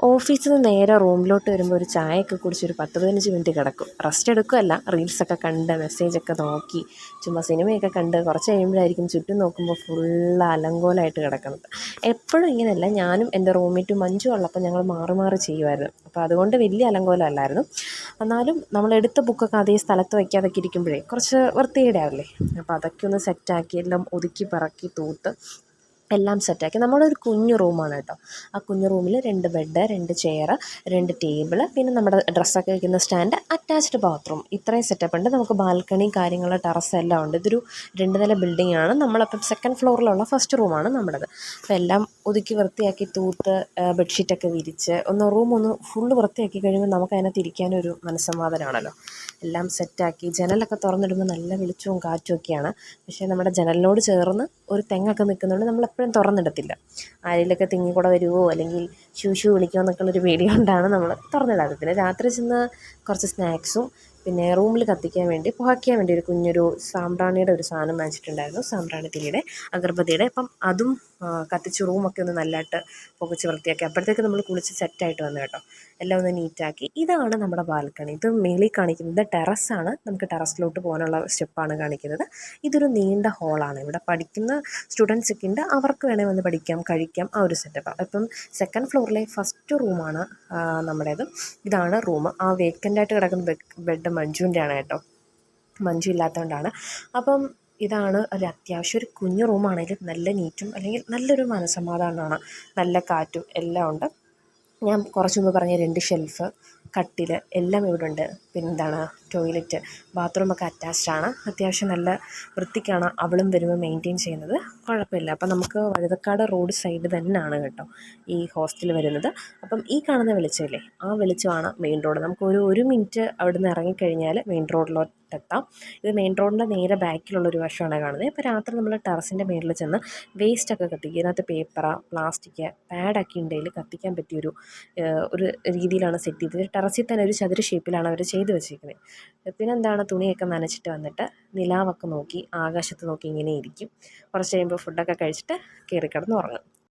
ഓഫീസിൽ നിന്ന് നേരെ റൂമിലോട്ട് വരുമ്പോൾ ഒരു ചായയൊക്കെ കുടിച്ചൊരു 10-15 മിനിറ്റ് കിടക്കും. റെസ്റ്റ് എടുക്കുകയല്ല, റീൽസൊക്കെ കണ്ട് മെസ്സേജൊക്കെ നോക്കി ചുമ്മാ സിനിമയൊക്കെ കണ്ട് കുറച്ച് കഴിയുമ്പോഴായിരിക്കും ചുറ്റും നോക്കുമ്പോൾ ഫുള്ള് അലങ്കോലമായിട്ട് കിടക്കുന്നത്. എപ്പോഴും ഇങ്ങനെയല്ല, ഞാനും എൻ്റെ റൂംമേറ്റും മഞ്ജു ഉള്ളപ്പോൾ ഞങ്ങൾ മാറി മാറി ചെയ്യുമായിരുന്നു. അപ്പോൾ അതുകൊണ്ട് വലിയ അലങ്കോലം അല്ലായിരുന്നു. എന്നാലും നമ്മളെടുത്ത ബുക്കൊക്കെ അതേ സ്ഥലത്ത് വയ്ക്കാതൊക്കെ ഇരിക്കുമ്പോഴേ കുറച്ച് വൃത്തികേടാവില്ലേ. അപ്പോൾ അതൊക്കെ ഒന്ന് സെറ്റാക്കി എല്ലാം ഒതുക്കി പറക്കി തൂത്ത് എല്ലാം സെറ്റാക്കി. നമ്മളൊരു കുഞ്ഞു റൂമാണ് കേട്ടോ. ആ കുഞ്ഞു റൂമിൽ 2 ബെഡ്, 2 ചെയറ്, 2 ടേബിള്, പിന്നെ നമ്മുടെ ഡ്രസ്സൊക്കെ വയ്ക്കുന്ന സ്റ്റാൻഡ്, അറ്റാച്ച്ഡ് ബാത്റൂം, ഇത്രയും സെറ്റപ്പ് ഉണ്ട്. നമുക്ക് ബാൽക്കണി, കാര്യങ്ങൾ, ടെറസ് എല്ലാം ഉണ്ട്. ഇതൊരു 2 നില ബിൽഡിംഗ് ആണ്. നമ്മളപ്പം സെക്കൻഡ് ഫ്ലോറിലുള്ള ഫസ്റ്റ് റൂമാണ് നമ്മുടേത്. അപ്പോൾ എല്ലാം ഒതുക്കി വൃത്തിയാക്കി തൂത്ത് ബെഡ്ഷീറ്റൊക്കെ വിരിച്ച് റൂം ഒന്ന് ഫുള്ള് വൃത്തിയാക്കി കഴിയുമ്പോൾ നമുക്ക് അതിനകത്ത് ഇരിക്കാനൊരു മനസ്സമാധാനമാണല്ലോ. എല്ലാം സെറ്റാക്കി ജനലൊക്കെ തുറന്നിടുമ്പോൾ നല്ല വെളിച്ചവും കാറ്റും ഒക്കെയാണ്. പക്ഷേ നമ്മുടെ ജനലിനോട് ചേർന്ന് ഒരു തെങ്ങൊക്കെ നിൽക്കുന്നതുകൊണ്ട് നമ്മളെപ്പോഴും തുറന്നിടത്തില്ല. ആരെങ്കിലുമൊക്കെ തെങ്ങിൽ വരുമോ അല്ലെങ്കിൽ ശൂ വിളിക്കുമോ എന്നൊക്കെയുള്ളൊരു പേടി കൊണ്ടാണ് നമ്മൾ തുറന്നിടാത്തത്. പിന്നെ രാത്രി ചെന്ന് കുറച്ച് സ്നാക്സും പിന്നെ റൂമിൽ കത്തിക്കാൻ വേണ്ടി പുകയ്ക്കാൻ വേണ്ടി ഒരു കുഞ്ഞൊരു സാമ്പ്രാണിയുടെ ഒരു സാധനം വാങ്ങിച്ചിട്ടുണ്ടായിരുന്നു, സാമ്പ്രാണി തിരിയുടെ അഗർബത്തിയുടെ. അപ്പം അതും കത്തിച്ച് റൂമൊക്കെ ഒന്ന് നല്ലതായിട്ട് പുകച്ച് വൃത്തിയാക്കി. അപ്പോഴത്തേക്ക് നമ്മൾ കുളിച്ച് സെറ്റായിട്ട് വന്നു കേട്ടോ. എല്ലാം ഒന്ന് നീറ്റാക്കി. ഇതാണ് നമ്മുടെ ബാൽക്കണി. ഇത് മേളിൽ കാണിക്കുന്നത് ടെറസ്സാണ്. നമുക്ക് ടെറസിലോട്ട് പോകാനുള്ള സ്റ്റെപ്പാണ് കാണിക്കുന്നത്. ഇതൊരു നീണ്ട ഹോളാണ്. ഇവിടെ പഠിക്കുന്ന സ്റ്റുഡൻസ് ഒക്കെ ഉണ്ട്, അവർക്ക് വേണേൽ വന്ന് പഠിക്കാം, കഴിക്കാം, ആ ഒരു സെറ്റപ്പാണ്. അപ്പം സെക്കൻഡ് ഫ്ലോറിലെ ഫസ്റ്റ് റൂമാണ് നമ്മുടേത്. ഇതാണ് റൂം. ആ വേക്കൻ്റായിട്ട് കിടക്കുന്ന ബെഡ് മഞ്ജുവിൻ്റെ ആണ് കേട്ടോ. മഞ്ജു ഇല്ലാത്തതുകൊണ്ടാണ്. അപ്പം ഇതാണ് ഒരു അത്യാവശ്യം ഒരു കുഞ്ഞു റൂമാണെങ്കിലും നല്ല നീറ്റും അല്ലെങ്കിൽ നല്ലൊരു മനസ്സമാധാനമാണ്, നല്ല കാറ്റും എല്ലാം ഉണ്ട്. ഞാൻ കുറച്ച് മുമ്പ് പറഞ്ഞ 2 ഷെൽഫ്, കട്ടിൽ എല്ലാം ഇവിടെ ഉണ്ട്. പിന്നെന്താണ്, ടോയ്ലറ്റ്, ബാത്റൂമൊക്കെ അറ്റാച്ച്ഡാണ്. അത്യാവശ്യം നല്ല വൃത്തിക്കാണ് അവളും വരുമ്പോൾ മെയിൻറ്റെയിൻ ചെയ്യുന്നത്. കുഴപ്പമില്ല. അപ്പം നമുക്ക് വഴുതക്കാട് റോഡ് സൈഡ് തന്നെയാണ് കേട്ടോ ഈ ഹോസ്റ്റൽ വരുന്നത്. അപ്പം ഈ കാണുന്ന വെളിച്ചമില്ലേ, ആ വെളിച്ചമാണ് മെയിൻ റോഡ്. നമുക്ക് ഒരു മിനിറ്റ് അവിടെ നിന്ന് ഇറങ്ങിക്കഴിഞ്ഞാൽ മെയിൻ റോഡിലോട്ടെത്താം. ഇത് മെയിൻ റോഡിൻ്റെ നേരെ ബാക്കിലുള്ളൊരു വശമാണ് കാണുന്നത്. ഇപ്പോൾ രാത്രി നമ്മൾ ടെറസിൻ്റെ മേളിൽ ചെന്ന് വേസ്റ്റൊക്കെ കത്തിക്കുക. ഇതിനകത്ത് പേപ്പർ, പ്ലാസ്റ്റിക്, പാഡൊക്കെ ഉണ്ടെങ്കിൽ കത്തിക്കാൻ പറ്റിയൊരു ഒരു രീതിയിലാണ് സെറ്റ് ചെയ്തത്. ടെറസിൽ തന്നെ ഒരു ചതുര ഷേപ്പിലാണ് അവർ ചെയ്ത് വെച്ചിരിക്കുന്നത്. പിന്നെന്താണ്, തുണിയൊക്കെ നനച്ചിട്ട് വന്നിട്ട് നിലാവൊക്കെ നോക്കി ആകാശത്ത് നോക്കി ഇങ്ങനെ ഇരിക്കും. കുറച്ച് കഴിയുമ്പോൾ ഫുഡൊക്കെ കഴിച്ചിട്ട് കയറി കിടന്ന് ഉറങ്ങും.